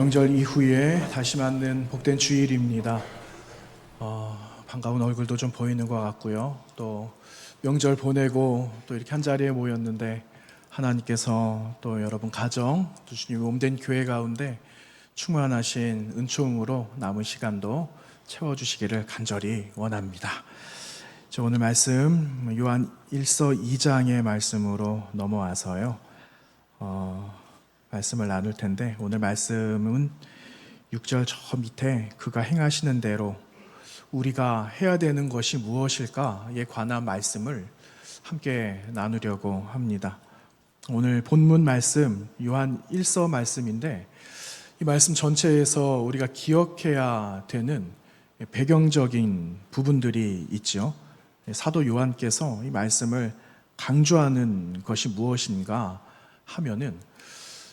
명절 이후에 다시 맞는 복된 주일입니다. 반가운 얼굴도 좀 보이는 것 같고요. 또 명절 보내고 또 이렇게 한 자리에 모였는데 하나님께서 또 여러분 가정, 또 주님의 몸된 교회 가운데 충만하신 은총으로 남은 시간도 채워주시기를 간절히 원합니다. 저 오늘 말씀 요한 1서 2장의 말씀으로 넘어와서요. 말씀을 나눌 텐데 오늘 말씀은 6절 저 밑에 그가 행하시는 대로 우리가 해야 되는 것이 무엇일까에 관한 말씀을 함께 나누려고 합니다. 오늘 본문 말씀 요한 1서 말씀인데 이 말씀 전체에서 우리가 기억해야 되는 배경적인 부분들이 있죠. 사도 요한께서 이 말씀을 강조하는 것이 무엇인가 하면은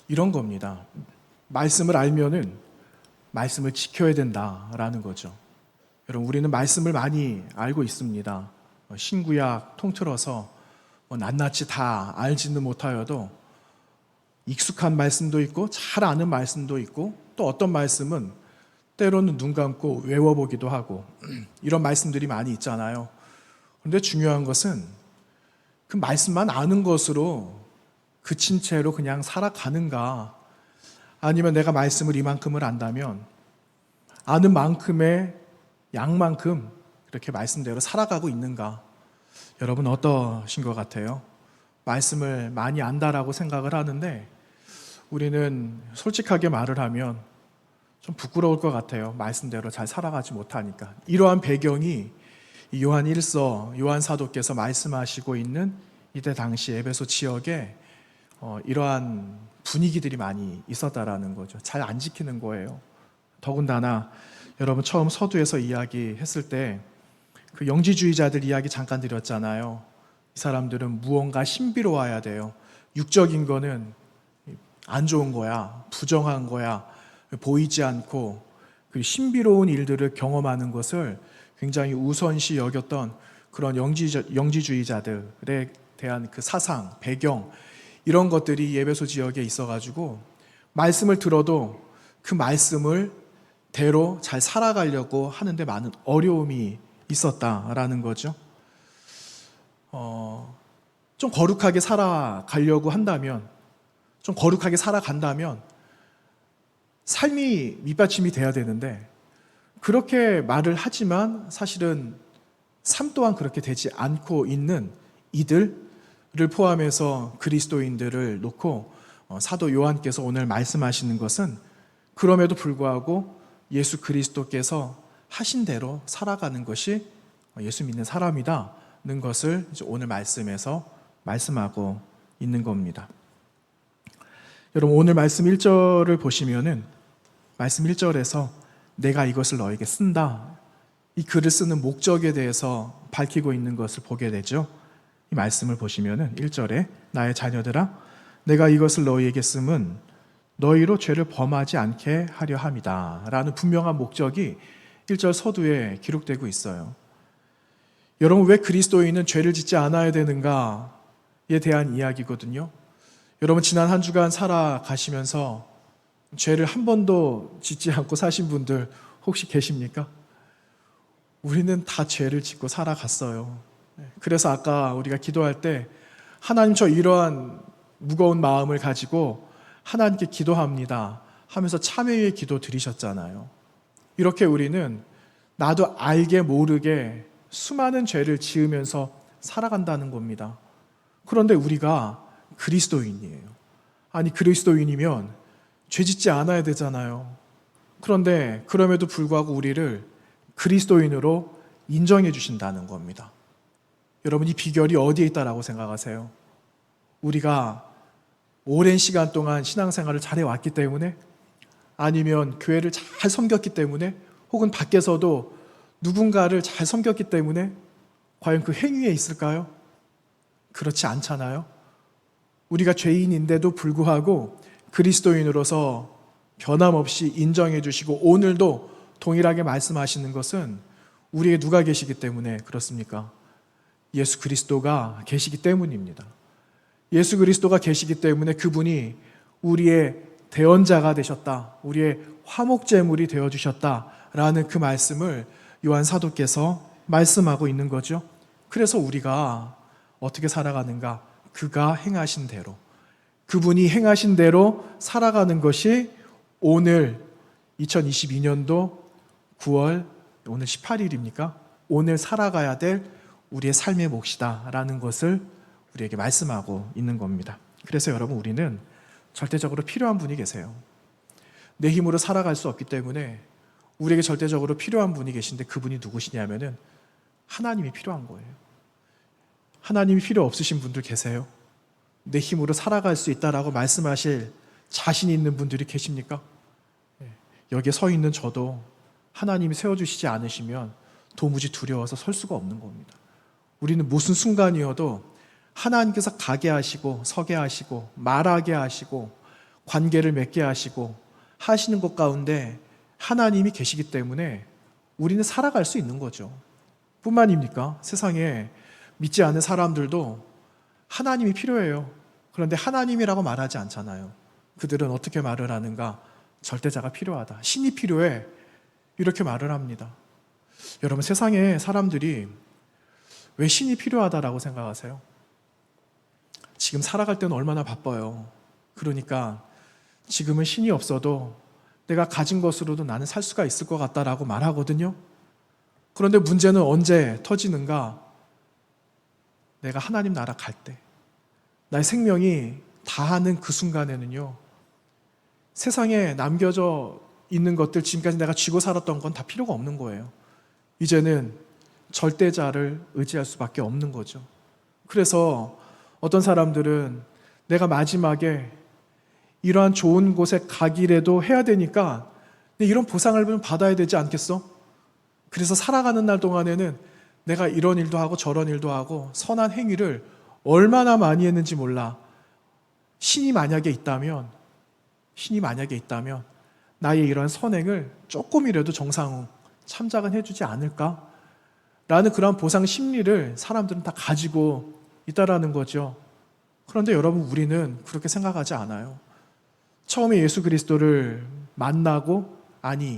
이런 겁니다. 말씀을 알면은 말씀을 지켜야 된다라는 거죠. 여러분, 우리는 말씀을 많이 알고 있습니다. 신구약 통틀어서 낱낱이 다 알지는 못하여도 익숙한 말씀도 있고 잘 아는 말씀도 있고 또 어떤 말씀은 때로는 눈 감고 외워보기도 하고 이런 말씀들이 많이 있잖아요. 그런데 중요한 것은 그 말씀만 아는 것으로 그친 채로 그냥 살아가는가, 아니면 내가 말씀을 이만큼을 안다면 아는 만큼의 양만큼 그렇게 말씀대로 살아가고 있는가. 여러분 어떠신 것 같아요? 말씀을 많이 안다라고 생각을 하는데 우리는 솔직하게 말을 하면 좀 부끄러울 것 같아요. 말씀대로 잘 살아가지 못하니까. 이러한 배경이 요한 1서 요한 사도께서 말씀하시고 있는 이때 당시 에베소 지역에 이러한 분위기들이 많이 있었다라는 거죠. 잘 안 지키는 거예요. 더군다나 여러분 처음 서두에서 이야기했을 때 그 영지주의자들 이야기 잠깐 드렸잖아요. 이 사람들은 무언가 신비로워야 돼요. 육적인 거는 안 좋은 거야, 부정한 거야, 보이지 않고 그 신비로운 일들을 경험하는 것을 굉장히 우선시 여겼던 그런 영지주의자들에 대한 그 사상, 배경, 이런 것들이 에베소 지역에 있어가지고 말씀을 들어도 그 말씀을 대로 잘 살아가려고 하는데 많은 어려움이 있었다라는 거죠. 좀 거룩하게 살아가려고 한다면, 좀 거룩하게 살아간다면 삶이 밑받침이 돼야 되는데 그렇게 말을 하지만 사실은 삶 또한 그렇게 되지 않고 있는 이들을 포함해서 그리스도인들을 놓고 사도 요한께서 오늘 말씀하시는 것은 그럼에도 불구하고 예수 그리스도께서 하신 대로 살아가는 것이 예수 믿는 사람이다는 것을 오늘 말씀에서 말씀하고 있는 겁니다. 여러분 오늘 말씀 1절을 보시면은 말씀 1절에서 내가 이것을 너에게 쓴다, 이 글을 쓰는 목적에 대해서 밝히고 있는 것을 보게 되죠. 이 말씀을 보시면은 1절에 나의 자녀들아 내가 이것을 너희에게 쓰면 너희로 죄를 범하지 않게 하려 함이다 라는 분명한 목적이 1절 서두에 기록되고 있어요. 여러분 왜 그리스도인은 죄를 짓지 않아야 되는가에 대한 이야기거든요. 여러분 지난 한 주간 살아가시면서 죄를 한 번도 짓지 않고 사신 분들 혹시 계십니까? 우리는 다 죄를 짓고 살아갔어요. 그래서 아까 우리가 기도할 때 하나님 저 이러한 무거운 마음을 가지고 하나님께 기도합니다 하면서 참회의 기도 드리셨잖아요. 이렇게 우리는 나도 알게 모르게 수많은 죄를 지으면서 살아간다는 겁니다. 그런데 우리가 그리스도인이에요. 아니 그리스도인이면 죄 짓지 않아야 되잖아요. 그런데 그럼에도 불구하고 우리를 그리스도인으로 인정해 주신다는 겁니다. 여러분 이 비결이 어디에 있다라고 생각하세요? 우리가 오랜 시간 동안 신앙생활을 잘해왔기 때문에, 아니면 교회를 잘 섬겼기 때문에, 혹은 밖에서도 누군가를 잘 섬겼기 때문에 과연 그 행위에 있을까요? 그렇지 않잖아요. 우리가 죄인인데도 불구하고 그리스도인으로서 변함없이 인정해 주시고 오늘도 동일하게 말씀하시는 것은 우리에게 누가 계시기 때문에 그렇습니까? 예수 그리스도가 계시기 때문입니다. 예수 그리스도가 계시기 때문에 그분이 우리의 대언자가 되셨다. 우리의 화목제물이 되어주셨다라는 그 말씀을 요한 사도께서 말씀하고 있는 거죠. 그래서 우리가 어떻게 살아가는가? 그가 행하신 대로, 그분이 행하신 대로 살아가는 것이 오늘 2022년도 9월 오늘 18일입니까? 오늘 살아가야 될 우리의 삶의 몫이다라는 것을 우리에게 말씀하고 있는 겁니다. 그래서 여러분, 우리는 절대적으로 필요한 분이 계세요. 내 힘으로 살아갈 수 없기 때문에 우리에게 절대적으로 필요한 분이 계신데, 그분이 누구시냐면은 하나님이 필요한 거예요. 하나님이 필요 없으신 분들 계세요? 내 힘으로 살아갈 수 있다라고 말씀하실 자신 있는 분들이 계십니까? 여기에 서 있는 저도 하나님이 세워주시지 않으시면 도무지 두려워서 설 수가 없는 겁니다. 우리는 무슨 순간이어도 하나님께서 가게 하시고 서게 하시고 말하게 하시고 관계를 맺게 하시고 하시는 것 가운데 하나님이 계시기 때문에 우리는 살아갈 수 있는 거죠. 뿐만입니까? 세상에 믿지 않는 사람들도 하나님이 필요해요. 그런데 하나님이라고 말하지 않잖아요. 그들은 어떻게 말을 하는가? 절대자가 필요하다. 신이 필요해. 이렇게 말을 합니다. 여러분, 세상에 사람들이 왜 신이 필요하다라고 생각하세요? 지금 살아갈 때는 얼마나 바빠요. 그러니까 지금은 신이 없어도 내가 가진 것으로도 나는 살 수가 있을 것 같다라고 말하거든요. 그런데 문제는 언제 터지는가? 내가 하나님 나라 갈 때, 나의 생명이 다하는 그 순간에는요, 세상에 남겨져 있는 것들, 지금까지 내가 쥐고 살았던 건 다 필요가 없는 거예요. 이제는 절대자를 의지할 수밖에 없는 거죠. 그래서 어떤 사람들은 내가 마지막에 이러한 좋은 곳에 가기라도 해야 되니까 이런 보상을 받아야 되지 않겠어? 그래서 살아가는 날 동안에는 내가 이런 일도 하고 저런 일도 하고 선한 행위를 얼마나 많이 했는지 몰라. 신이 만약에 있다면 나의 이러한 선행을 조금이라도 정상 참작은 해주지 않을까? 라는 그런 보상 심리를 사람들은 다 가지고 있다라는 거죠. 그런데 여러분, 우리는 그렇게 생각하지 않아요. 처음에 예수 그리스도를 만나고,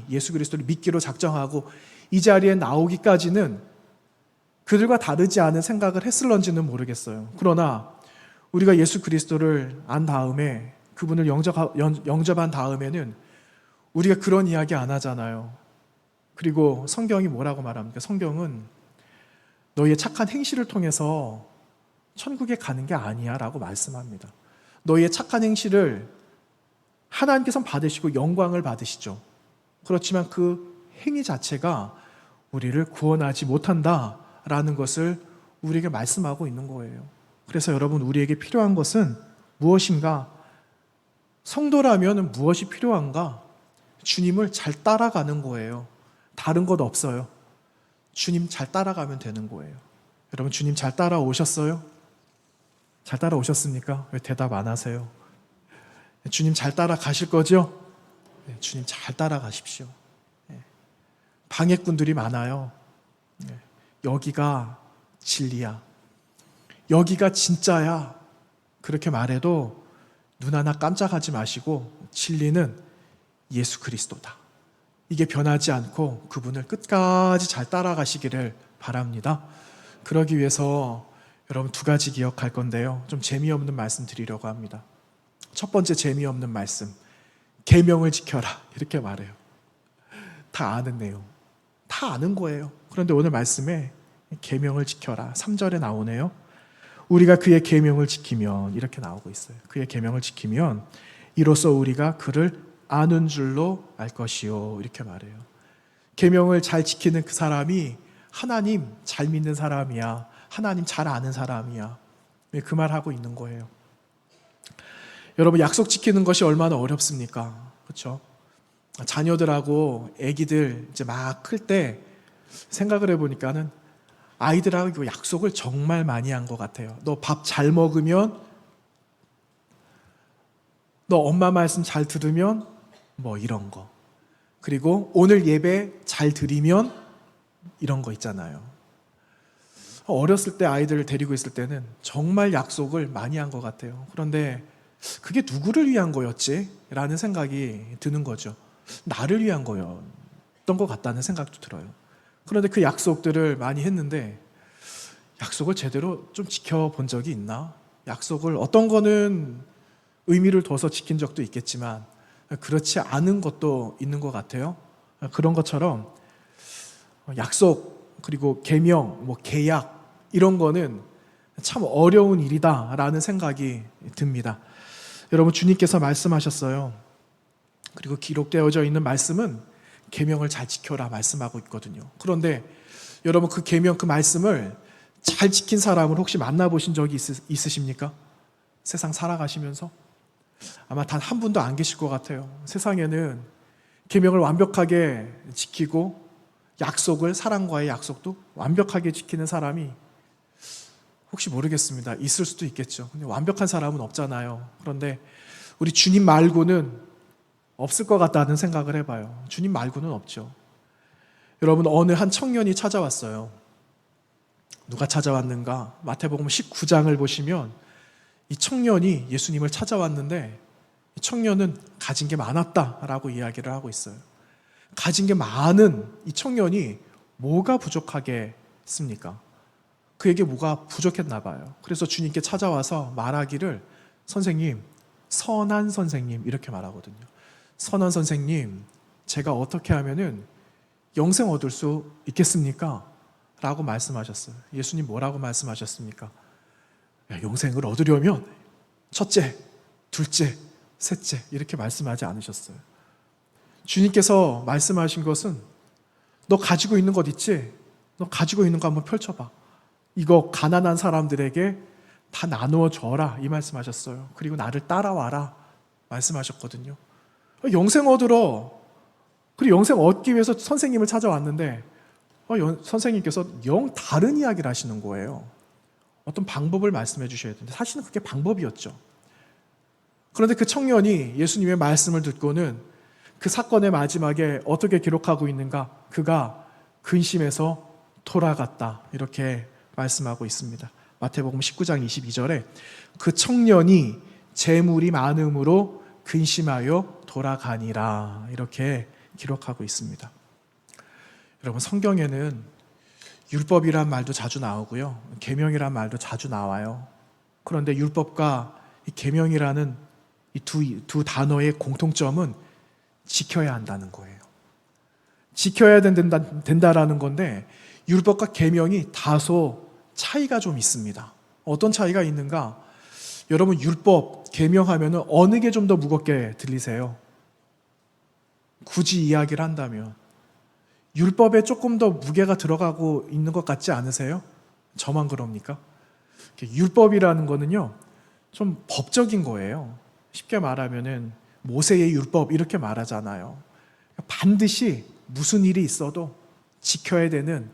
예수 그리스도를 믿기로 작정하고 이 자리에 나오기까지는 그들과 다르지 않은 생각을 했을런지는 모르겠어요. 그러나 우리가 예수 그리스도를 안 다음에, 그분을 영접한 다음에는 우리가 그런 이야기 안 하잖아요. 그리고 성경이 뭐라고 말합니까? 성경은 너희의 착한 행실을 통해서 천국에 가는 게 아니야 라고 말씀합니다. 너희의 착한 행실을 하나님께서 받으시고 영광을 받으시죠. 그렇지만 그 행위 자체가 우리를 구원하지 못한다라는 것을 우리에게 말씀하고 있는 거예요. 그래서 여러분, 우리에게 필요한 것은 무엇인가? 성도라면 무엇이 필요한가? 주님을 잘 따라가는 거예요. 다른 것 없어요. 주님 잘 따라가면 되는 거예요. 여러분, 주님 잘 따라오셨어요? 잘 따라오셨습니까? 왜 대답 안 하세요? 주님 잘 따라가실 거죠? 네, 주님 잘 따라가십시오. 네. 방해꾼들이 많아요. 네. 여기가 진리야. 여기가 진짜야. 그렇게 말해도 눈 하나 깜짝하지 마시고, 진리는 예수 그리스도다. 이게 변하지 않고 그분을 끝까지 잘 따라가시기를 바랍니다. 그러기 위해서 여러분, 두 가지 기억할 건데요. 좀 재미없는 말씀 드리려고 합니다. 첫 번째 재미없는 말씀, 계명을 지켜라, 이렇게 말해요. 다 아는 내용, 다 아는 거예요. 그런데 오늘 말씀에 계명을 지켜라, 3절에 나오네요. 우리가 그의 계명을 지키면, 이렇게 나오고 있어요. 그의 계명을 지키면 이로써 우리가 그를 아는 줄로 알 것이요, 이렇게 말해요. 계명을 잘 지키는 그 사람이 하나님 잘 믿는 사람이야, 하나님 잘 아는 사람이야. 그 말하고 있는 거예요. 여러분, 약속 지키는 것이 얼마나 어렵습니까? 그렇죠? 자녀들하고 아기들 이제 막 클 때 생각을 해보니까는 아이들하고 약속을 정말 많이 한 것 같아요. 너 밥 잘 먹으면, 너 엄마 말씀 잘 들으면, 뭐 이런 거. 그리고 오늘 예배 잘 드리면, 이런 거 있잖아요. 어렸을 때 아이들을 데리고 있을 때는 정말 약속을 많이 한 것 같아요. 그런데 그게 누구를 위한 거였지? 라는 생각이 드는 거죠. 나를 위한 거였던 것 같다는 생각도 들어요. 그런데 그 약속들을 많이 했는데 약속을 제대로 좀 지켜본 적이 있나? 약속을 어떤 거는 의미를 둬서 지킨 적도 있겠지만 그렇지 않은 것도 있는 것 같아요. 그런 것처럼 약속 그리고 계명, 계약 이런 거는 참 어려운 일이다라는 생각이 듭니다. 여러분 주님께서 말씀하셨어요. 그리고 기록되어져 있는 말씀은 계명을 잘 지켜라 말씀하고 있거든요. 그런데 여러분 그 계명 그 말씀을 잘 지킨 사람을 혹시 만나보신 적이 있으십니까? 세상 살아가시면서 아마 단 한 분도 안 계실 것 같아요. 세상에는 계명을 완벽하게 지키고 약속을 사랑과의 약속도 완벽하게 지키는 사람이 혹시 모르겠습니다. 있을 수도 있겠죠. 근데 완벽한 사람은 없잖아요. 그런데 우리 주님 말고는 없을 것 같다는 생각을 해봐요. 주님 말고는 없죠. 여러분 어느 한 청년이 찾아왔어요. 누가 찾아왔는가? 마태복음 19장을 보시면 이 청년이 예수님을 찾아왔는데 이 청년은 가진 게 많았다라고 이야기를 하고 있어요. 가진 게 많은 이 청년이 뭐가 부족하겠습니까? 그에게 뭐가 부족했나 봐요. 그래서 주님께 찾아와서 말하기를 선생님, 선한 선생님 이렇게 말하거든요. 선한 선생님, 제가 어떻게 하면은 영생 얻을 수 있겠습니까? 라고 말씀하셨어요. 예수님 뭐라고 말씀하셨습니까? 영생을 얻으려면 첫째, 둘째, 셋째 이렇게 말씀하지 않으셨어요. 주님께서 말씀하신 것은 너 가지고 있는 것 있지? 너 가지고 있는 거 한번 펼쳐봐. 이거 가난한 사람들에게 다 나누어 줘라 이 말씀하셨어요. 그리고 나를 따라와라 말씀하셨거든요. 영생 얻으러 그리고 영생 얻기 위해서 선생님을 찾아왔는데 선생님께서 영 다른 이야기를 하시는 거예요. 어떤 방법을 말씀해 주셔야 되는데 사실은 그게 방법이었죠. 그런데 그 청년이 예수님의 말씀을 듣고는 그 사건의 마지막에 어떻게 기록하고 있는가? 그가 근심해서 돌아갔다 이렇게 말씀하고 있습니다. 마태복음 19장 22절에 그 청년이 재물이 많음으로 근심하여 돌아가니라 이렇게 기록하고 있습니다. 여러분 성경에는 율법이란 말도 자주 나오고요. 계명이란 말도 자주 나와요. 그런데 율법과 이 계명이라는 이 두 단어의 공통점은 지켜야 한다는 거예요. 지켜야 된다라는 건데 율법과 계명이 다소 차이가 좀 있습니다. 어떤 차이가 있는가? 여러분 율법, 계명하면은 어느 게 좀 더 무겁게 들리세요? 굳이 이야기를 한다면 율법에 조금 더 무게가 들어가고 있는 것 같지 않으세요? 저만 그럽니까? 율법이라는 거는요, 좀 법적인 거예요. 쉽게 말하면은 모세의 율법 이렇게 말하잖아요. 반드시 무슨 일이 있어도 지켜야 되는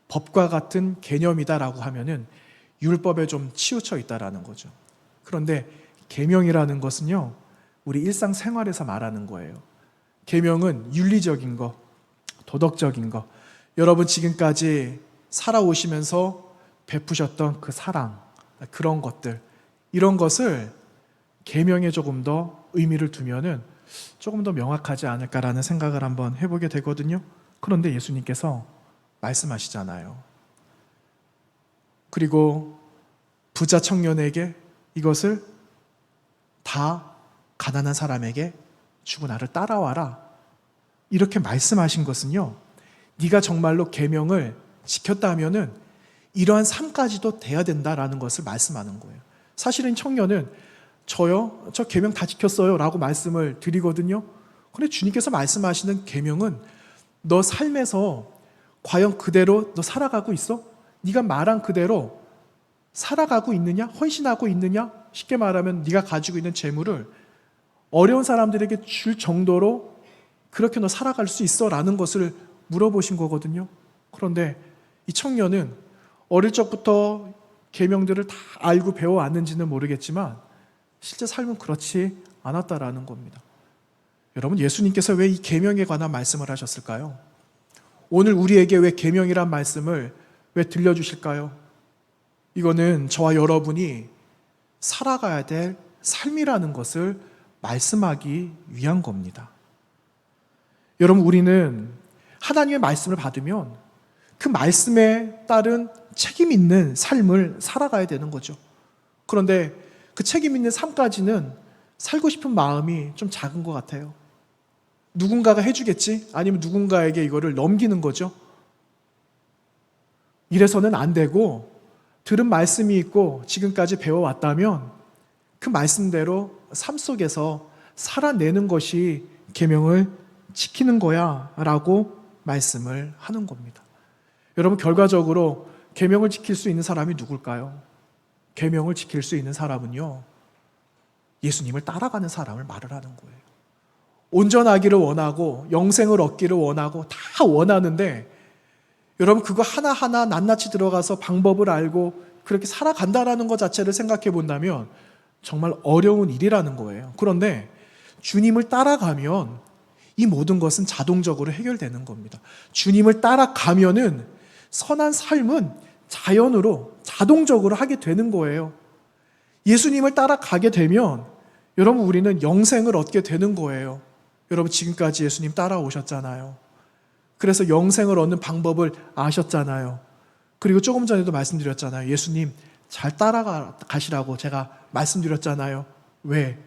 법과 같은 개념이다라고 하면은 율법에 좀 치우쳐 있다라는 거죠. 그런데 계명이라는 것은요, 우리 일상생활에서 말하는 거예요. 계명은 윤리적인 거, 도덕적인 거, 여러분 지금까지 살아오시면서 베푸셨던 그 사랑, 그런 것들, 이런 것을 계명에 조금 더 의미를 두면은 조금 더 명확하지 않을까라는 생각을 한번 해보게 되거든요. 그런데 예수님께서 말씀하시잖아요. 그리고 부자 청년에게 이것을 다 가난한 사람에게 주고 나를 따라와라. 이렇게 말씀하신 것은요, 네가 정말로 계명을 지켰다면은 이러한 삶까지도 돼야 된다라는 것을 말씀하는 거예요. 사실은 청년은 저 계명 다 지켰어요 라고 말씀을 드리거든요. 그런데 주님께서 말씀하시는 계명은 너 삶에서 과연 그대로 너 살아가고 있어? 네가 말한 그대로 살아가고 있느냐? 헌신하고 있느냐? 쉽게 말하면 네가 가지고 있는 재물을 어려운 사람들에게 줄 정도로 그렇게 너 살아갈 수 있어? 라는 것을 물어보신 거거든요. 그런데 이 청년은 어릴 적부터 계명들을 다 알고 배워왔는지는 모르겠지만 실제 삶은 그렇지 않았다라는 겁니다. 여러분 예수님께서 왜 이 계명에 관한 말씀을 하셨을까요? 오늘 우리에게 왜 계명이란 말씀을 왜 들려주실까요? 이거는 저와 여러분이 살아가야 될 삶이라는 것을 말씀하기 위한 겁니다. 여러분, 우리는 하나님의 말씀을 받으면 그 말씀에 따른 책임 있는 삶을 살아가야 되는 거죠. 그런데 그 책임 있는 삶까지는 살고 싶은 마음이 좀 작은 것 같아요. 누군가가 해주겠지? 아니면 누군가에게 이거를 넘기는 거죠. 이래서는 안 되고, 들은 말씀이 있고 지금까지 배워왔다면 그 말씀대로 삶 속에서 살아내는 것이 계명을 지키는 거야 라고 말씀을 하는 겁니다. 여러분, 결과적으로 계명을 지킬 수 있는 사람이 누굴까요? 계명을 지킬 수 있는 사람은요, 예수님을 따라가는 사람을 말을 하는 거예요. 온전하기를 원하고 영생을 얻기를 원하고 다 원하는데, 여러분, 그거 하나하나 낱낱이 들어가서 방법을 알고 그렇게 살아간다라는 것 자체를 생각해 본다면 정말 어려운 일이라는 거예요. 그런데 주님을 따라가면 이 모든 것은 자동적으로 해결되는 겁니다. 주님을 따라가면은 선한 삶은 자연으로 자동적으로 하게 되는 거예요. 예수님을 따라가게 되면 여러분, 우리는 영생을 얻게 되는 거예요. 여러분, 지금까지 예수님 따라오셨잖아요. 그래서 영생을 얻는 방법을 아셨잖아요. 그리고 조금 전에도 말씀드렸잖아요. 예수님 잘 따라가시라고 제가 말씀드렸잖아요. 왜?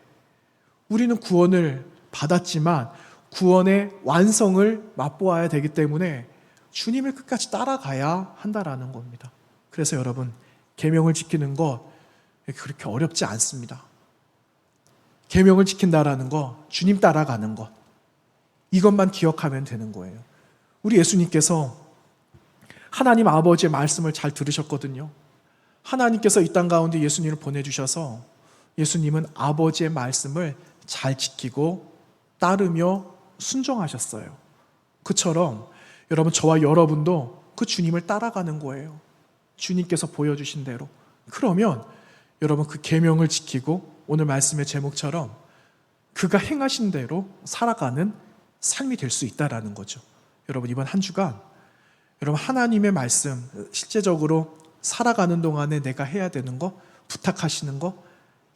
우리는 구원을 받았지만 구원의 완성을 맛보아야 되기 때문에 주님을 끝까지 따라가야 한다라는 겁니다. 그래서 여러분, 계명을 지키는 것 그렇게 어렵지 않습니다. 계명을 지킨다라는 것, 주님 따라가는 것, 이것만 기억하면 되는 거예요. 우리 예수님께서 하나님 아버지의 말씀을 잘 들으셨거든요. 하나님께서 이 땅 가운데 예수님을 보내주셔서 예수님은 아버지의 말씀을 잘 지키고 따르며 순종하셨어요. 그처럼 여러분, 저와 여러분도 그 주님을 따라가는 거예요. 주님께서 보여주신 대로. 그러면 여러분, 그 계명을 지키고 오늘 말씀의 제목처럼 그가 행하신 대로 살아가는 삶이 될 수 있다라는 거죠. 여러분, 이번 한 주간 여러분, 하나님의 말씀 실제적으로 살아가는 동안에 내가 해야 되는 거, 부탁하시는 거,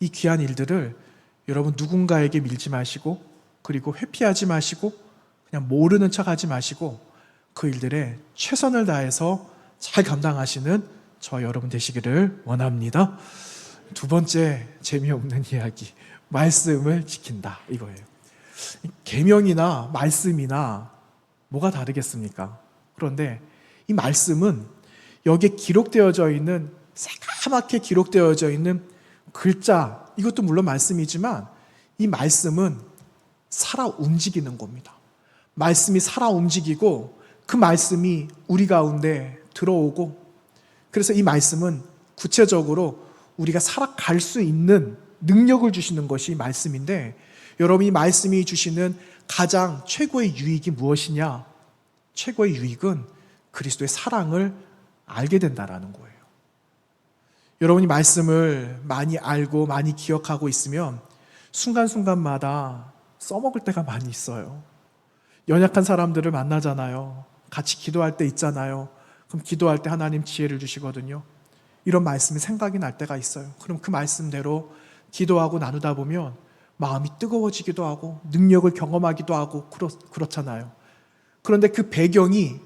이 귀한 일들을 여러분 누군가에게 밀지 마시고, 그리고 회피하지 마시고, 그냥 모르는 척하지 마시고, 그 일들에 최선을 다해서 잘 감당하시는 저 여러분 되시기를 원합니다. 두 번째 재미없는 이야기, 말씀을 지킨다, 이거예요. 계명이나 말씀이나 뭐가 다르겠습니까? 그런데 이 말씀은 여기에 기록되어져 있는, 새까맣게 기록되어져 있는 글자, 이것도 물론 말씀이지만 이 말씀은 살아 움직이는 겁니다. 말씀이 살아 움직이고 그 말씀이 우리 가운데 들어오고, 그래서 이 말씀은 구체적으로 우리가 살아갈 수 있는 능력을 주시는 것이 말씀인데, 여러분, 이 말씀이 주시는 가장 최고의 유익이 무엇이냐? 최고의 유익은 그리스도의 사랑을 알게 된다라는 거예요. 여러분이 말씀을 많이 알고 많이 기억하고 있으면 순간순간마다 써먹을 때가 많이 있어요. 연약한 사람들을 만나잖아요. 같이 기도할 때 있잖아요. 그럼 기도할 때 하나님 지혜를 주시거든요. 이런 말씀이 생각이 날 때가 있어요. 그럼 그 말씀대로 기도하고 나누다 보면 마음이 뜨거워지기도 하고 능력을 경험하기도 하고 그렇잖아요. 그런데 그 배경이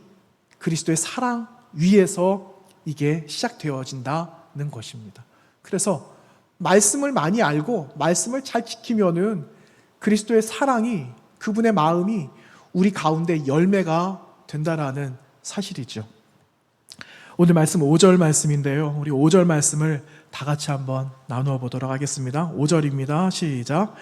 그리스도의 사랑 위에서 이게 시작되어진다는 것입니다. 그래서 말씀을 많이 알고 말씀을 잘 지키면은 그리스도의 사랑이, 그분의 마음이 우리 가운데 열매가 된다라는 사실이죠. 오늘 말씀 5절 말씀인데요. 우리 5절 말씀을 다 같이 한번 나누어 보도록 하겠습니다. 5절입니다. 시작.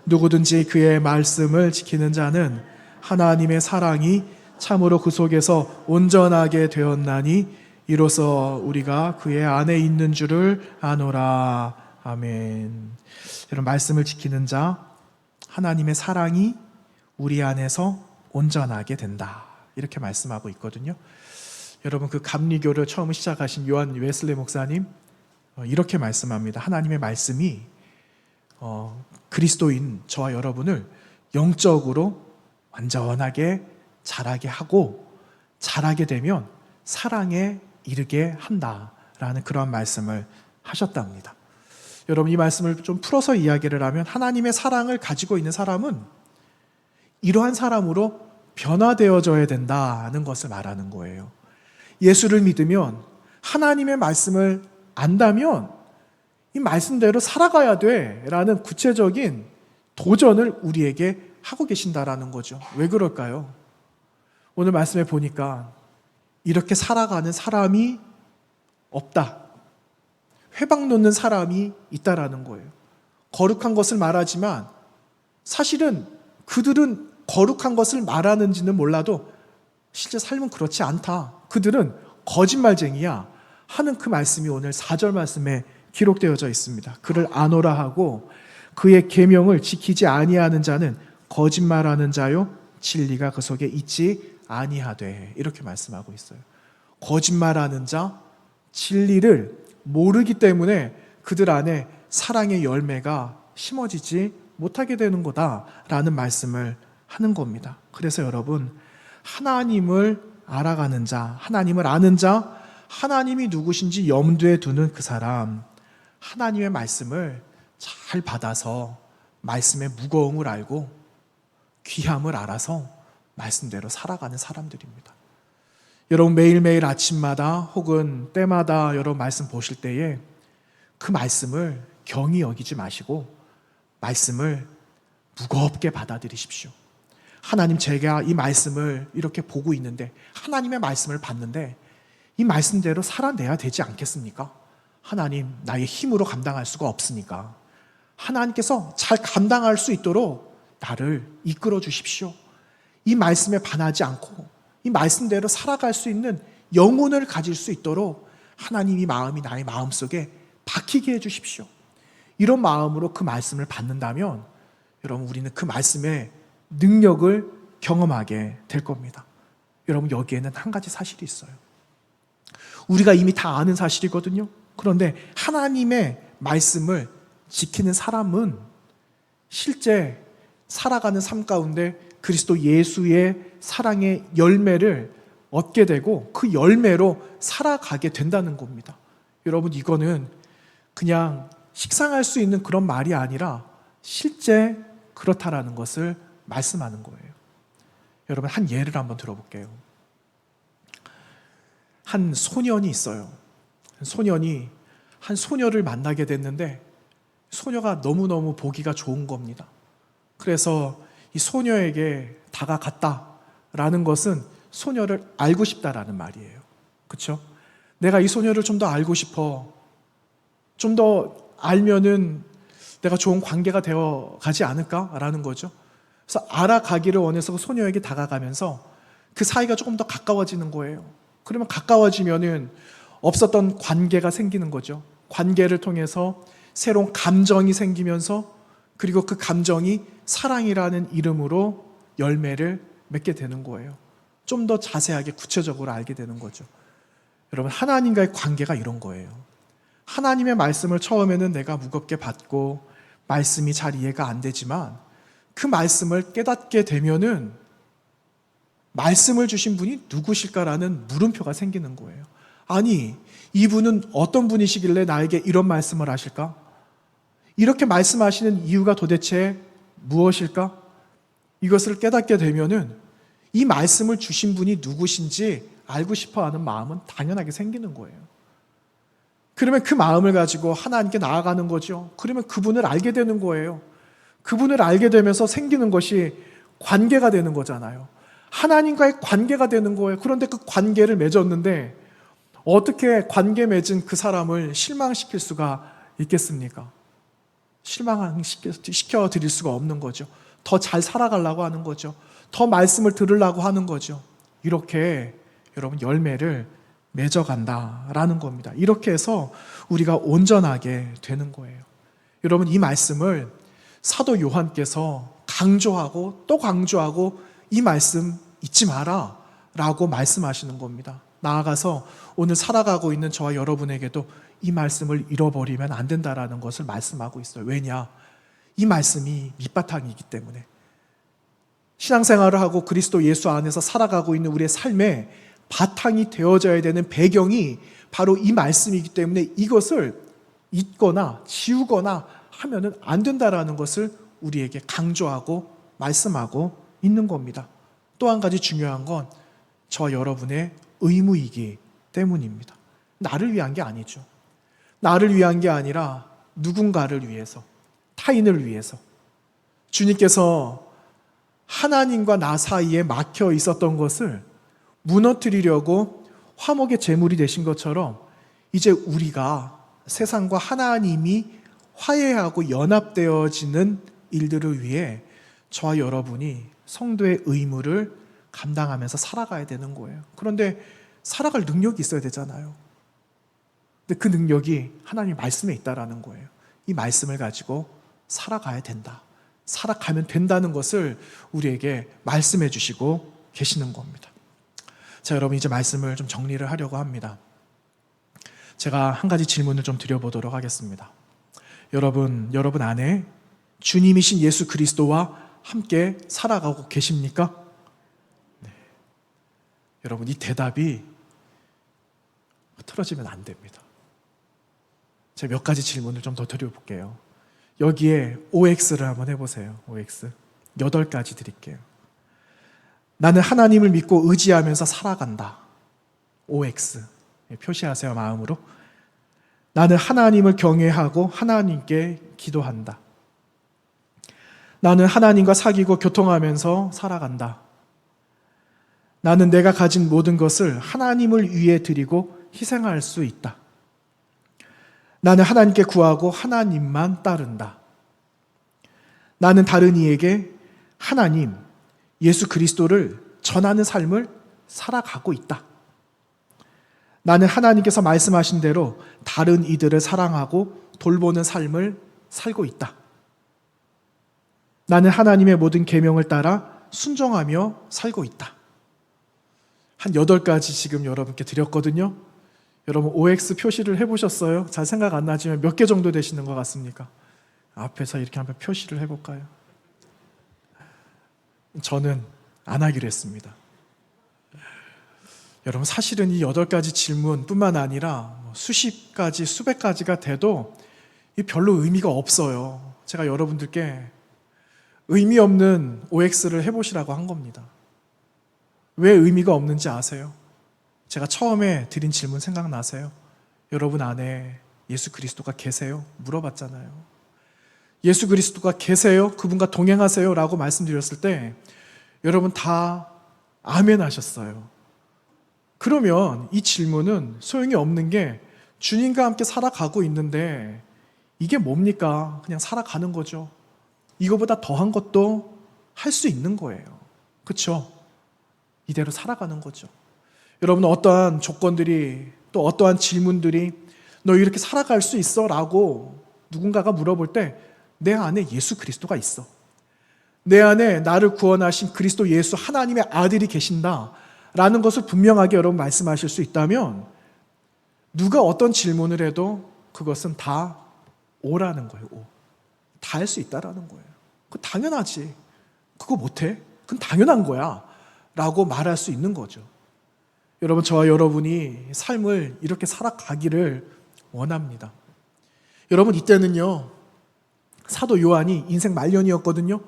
누구든지 그의 말씀을 지키는 자는 하나님의 사랑이 참으로 그 속에서 온전하게 되었나니 이로써 우리가 그의 안에 있는 줄을 아노라. 아멘. 여러분, 말씀을 지키는 자, 하나님의 사랑이 우리 안에서 온전하게 된다, 이렇게 말씀하고 있거든요. 여러분, 그 감리교를 처음 시작하신 요한 웨슬리 목사님 이렇게 말씀합니다. 하나님의 말씀이 그리스도인 저와 여러분을 영적으로 완전하게 자라게 하고, 자라게 되면 사랑에 이르게 한다라는 그런 말씀을 하셨답니다. 여러분, 이 말씀을 좀 풀어서 이야기를 하면 하나님의 사랑을 가지고 있는 사람은 이러한 사람으로 변화되어져야 된다는 것을 말하는 거예요. 예수를 믿으면, 하나님의 말씀을 안다면 이 말씀대로 살아가야 돼라는 구체적인 도전을 우리에게 하고 계신다라는 거죠. 왜 그럴까요? 오늘 말씀에 보니까 이렇게 살아가는 사람이 없다, 회방 놓는 사람이 있다라는 거예요. 거룩한 것을 말하지만 사실은 그들은 거룩한 것을 말하는지는 몰라도 실제 삶은 그렇지 않다, 그들은 거짓말쟁이야 하는 그 말씀이 오늘 4절 말씀에 기록되어져 있습니다. 그를 아노라 하고 그의 계명을 지키지 아니하는 자는 거짓말하는 자요 진리가 그 속에 있지 아니하되, 이렇게 말씀하고 있어요. 거짓말하는 자, 진리를 모르기 때문에 그들 안에 사랑의 열매가 심어지지 못하게 되는 거다라는 말씀을 하는 겁니다. 그래서 여러분, 하나님을 알아가는 자, 하나님을 아는 자, 하나님이 누구신지 염두에 두는 그 사람, 하나님의 말씀을 잘 받아서 말씀의 무거움을 알고 귀함을 알아서 말씀대로 살아가는 사람들입니다. 여러분, 매일매일 아침마다 혹은 때마다 여러분 말씀 보실 때에 그 말씀을 경히 여기지 마시고 말씀을 무겁게 받아들이십시오. 하나님, 제가 이 말씀을 이렇게 보고 있는데, 하나님의 말씀을 봤는데 이 말씀대로 살아내야 되지 않겠습니까? 하나님, 나의 힘으로 감당할 수가 없으니까 하나님께서 잘 감당할 수 있도록 나를 이끌어 주십시오. 이 말씀에 반하지 않고 이 말씀대로 살아갈 수 있는 영혼을 가질 수 있도록 하나님, 이 마음이 나의 마음속에 박히게 해주십시오. 이런 마음으로 그 말씀을 받는다면 여러분, 우리는 그 말씀의 능력을 경험하게 될 겁니다. 여러분, 여기에는 한 가지 사실이 있어요. 우리가 이미 다 아는 사실이거든요. 그런데 하나님의 말씀을 지키는 사람은 실제 살아가는 삶 가운데 그리스도 예수의 사랑의 열매를 얻게 되고 그 열매로 살아가게 된다는 겁니다. 여러분, 이거는 그냥 식상할 수 있는 그런 말이 아니라 실제 그렇다라는 것을 말씀하는 거예요. 여러분, 한 예를 한번 들어볼게요. 한 소년이 있어요. 소년이 한 소녀를 만나게 됐는데 소녀가 너무너무 보기가 좋은 겁니다. 그래서 이 소녀에게 다가갔다라는 것은 소녀를 알고 싶다라는 말이에요. 그렇죠? 내가 이 소녀를 좀 더 알고 싶어. 좀 더 알면은 내가 좋은 관계가 되어 가지 않을까라는 거죠. 그래서 알아가기를 원해서 그 소녀에게 다가가면서 그 사이가 조금 더 가까워지는 거예요. 그러면 가까워지면은 없었던 관계가 생기는 거죠. 관계를 통해서 새로운 감정이 생기면서, 그리고 그 감정이 사랑이라는 이름으로 열매를 맺게 되는 거예요. 좀 더 자세하게 구체적으로 알게 되는 거죠. 여러분, 하나님과의 관계가 이런 거예요. 하나님의 말씀을 처음에는 내가 무겁게 받고 말씀이 잘 이해가 안 되지만 그 말씀을 깨닫게 되면은 말씀을 주신 분이 누구실까라는 물음표가 생기는 거예요. 아니, 이분은 어떤 분이시길래 나에게 이런 말씀을 하실까? 이렇게 말씀하시는 이유가 도대체 무엇일까? 이것을 깨닫게 되면은 이 말씀을 주신 분이 누구신지 알고 싶어 하는 마음은 당연하게 생기는 거예요. 그러면 그 마음을 가지고 하나님께 나아가는 거죠. 그러면 그분을 알게 되는 거예요. 그분을 알게 되면서 생기는 것이 관계가 되는 거잖아요. 하나님과의 관계가 되는 거예요. 그런데 그 관계를 맺었는데 어떻게 관계 맺은 그 사람을 실망시킬 수가 있겠습니까? 실망시켜 드릴 수가 없는 거죠. 더 잘 살아가려고 하는 거죠. 더 말씀을 들으려고 하는 거죠. 이렇게 여러분 열매를 맺어간다라는 겁니다. 이렇게 해서 우리가 온전하게 되는 거예요. 여러분, 이 말씀을 사도 요한께서 강조하고 또 강조하고 이 말씀 잊지 마라 라고 말씀하시는 겁니다. 나아가서 오늘 살아가고 있는 저와 여러분에게도 이 말씀을 잃어버리면 안 된다라는 것을 말씀하고 있어요. 왜냐? 이 말씀이 밑바탕이기 때문에. 신앙생활을 하고 그리스도 예수 안에서 살아가고 있는 우리의 삶에 바탕이 되어져야 되는 배경이 바로 이 말씀이기 때문에 이것을 잊거나 지우거나 하면은 안 된다라는 것을 우리에게 강조하고 말씀하고 있는 겁니다. 또 한 가지 중요한 건 저와 여러분의 의무이기 때문입니다. 나를 위한 게 아니죠. 나를 위한 게 아니라 누군가를 위해서, 타인을 위해서. 주님께서 하나님과 나 사이에 막혀 있었던 것을 무너뜨리려고 화목의 제물이 되신 것처럼 이제 우리가 세상과 하나님이 화해하고 연합되어지는 일들을 위해 저와 여러분이 성도의 의무를 감당하면서 살아가야 되는 거예요. 그런데 살아갈 능력이 있어야 되잖아요. 근데 그 능력이 하나님 말씀에 있다라는 거예요. 이 말씀을 가지고 살아가야 된다. 살아가면 된다는 것을 우리에게 말씀해 주시고 계시는 겁니다. 자, 여러분 이제 말씀을 좀 정리를 하려고 합니다. 제가 한 가지 질문을 좀 드려보도록 하겠습니다. 여러분 안에 주님이신 예수 그리스도와 함께 살아가고 계십니까? 네. 여러분 이 대답이 틀어지면 안 됩니다. 제가 몇 가지 질문을 좀 더 드려볼게요. 여기에 OX를 한번 해보세요. OX 8가지 드릴게요. 나는 하나님을 믿고 의지하면서 살아간다. OX 표시하세요. 마음으로. 나는 하나님을 경외하고 하나님께 기도한다. 나는 하나님과 사귀고 교통하면서 살아간다. 나는 내가 가진 모든 것을 하나님을 위해 드리고 희생할 수 있다. 나는 하나님께 구하고 하나님만 따른다. 나는 다른 이에게 하나님, 예수 그리스도를 전하는 삶을 살아가고 있다. 나는 하나님께서 말씀하신 대로 다른 이들을 사랑하고 돌보는 삶을 살고 있다. 나는 하나님의 모든 계명을 따라 순종하며 살고 있다. 한 8가지 지금 여러분께 드렸거든요. 여러분 OX 표시를 해보셨어요? 잘 생각 안 나지만 몇 개 정도 되시는 것 같습니까? 앞에서 이렇게 한번 표시를 해볼까요? 저는 안 하기로 했습니다. 여러분 사실은 이 8가지 질문뿐만 아니라 수십 가지, 수백 가지가 돼도 별로 의미가 없어요. 제가 여러분들께 의미 없는 OX를 해보시라고 한 겁니다. 왜 의미가 없는지 아세요? 제가 처음에 드린 질문 생각나세요? 여러분 안에 예수 그리스도가 계세요? 물어봤잖아요. 예수 그리스도가 계세요? 그분과 동행하세요? 라고 말씀드렸을 때 여러분 다 아멘 하셨어요. 그러면 이 질문은 소용이 없는 게 주님과 함께 살아가고 있는데 이게 뭡니까? 그냥 살아가는 거죠. 이거보다 더한 것도 할 수 있는 거예요. 그렇죠? 이대로 살아가는 거죠. 여러분 어떠한 조건들이 또 어떠한 질문들이 너 이렇게 살아갈 수 있어? 라고 누군가가 물어볼 때 내 안에 예수 그리스도가 있어. 내 안에 나를 구원하신 그리스도 예수 하나님의 아들이 계신다 라는 것을 분명하게 여러분 말씀하실 수 있다면 누가 어떤 질문을 해도 그것은 다 오라는 거예요. 오. 다 할 수 있다라는 거예요. 그거 당연하지. 그거 못해? 그건 당연한 거야 라고 말할 수 있는 거죠. 여러분 저와 여러분이 삶을 이렇게 살아가기를 원합니다. 여러분 이때는요 사도 요한이 인생 말년이었거든요.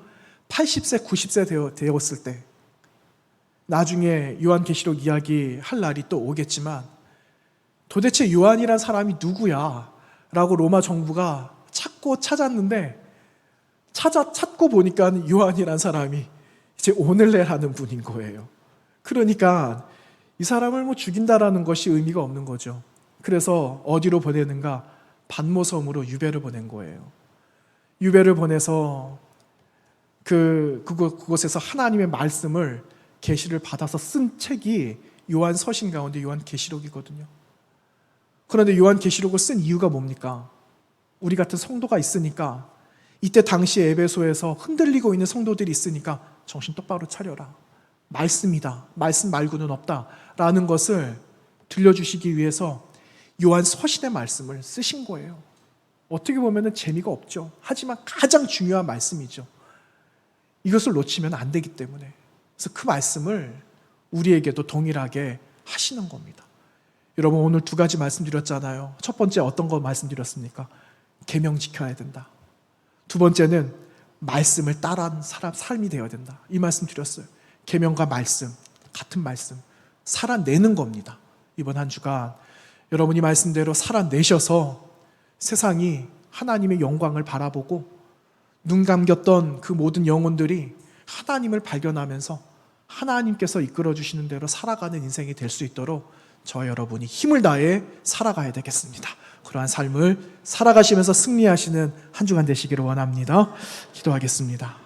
80세 90세 되었을 때 나중에 요한계시록 이야기 할 날이 또 오겠지만 도대체 요한이란 사람이 누구야? 라고 로마 정부가 찾고 찾았는데 찾고 보니까 요한이란 사람이 이제 오늘레라는 분인 거예요. 그러니까 이 사람을 뭐 죽인다라는 것이 의미가 없는 거죠. 그래서 어디로 보내는가? 반모섬으로 유배를 보낸 거예요. 유배를 보내서 그곳에서 하나님의 말씀을 계시를 받아서 쓴 책이 요한 서신 가운데 요한 계시록이거든요. 그런데 요한 계시록을 쓴 이유가 뭡니까? 우리 같은 성도가 있으니까 이때 당시 에베소에서 흔들리고 있는 성도들이 있으니까 정신 똑바로 차려라. 말씀이다. 말씀 말고는 없다. 라는 것을 들려주시기 위해서 요한 서신의 말씀을 쓰신 거예요. 어떻게 보면 재미가 없죠. 하지만 가장 중요한 말씀이죠. 이것을 놓치면 안 되기 때문에. 그래서 그 말씀을 우리에게도 동일하게 하시는 겁니다. 여러분 오늘 두 가지 말씀드렸잖아요. 첫 번째 어떤 거 말씀드렸습니까? 계명 지켜야 된다. 두 번째는 말씀을 따라하는 사람 삶이 되어야 된다. 이 말씀 드렸어요. 계명과 말씀, 같은 말씀 살아내는 겁니다. 이번 한 주간 여러분이 말씀대로 살아내셔서 세상이 하나님의 영광을 바라보고 눈 감겼던 그 모든 영혼들이 하나님을 발견하면서 하나님께서 이끌어 주시는 대로 살아가는 인생이 될 수 있도록 저 여러분이 힘을 다해 살아가야 되겠습니다. 그러한 삶을 살아가시면서 승리하시는 한 주간 되시기를 원합니다. 기도하겠습니다.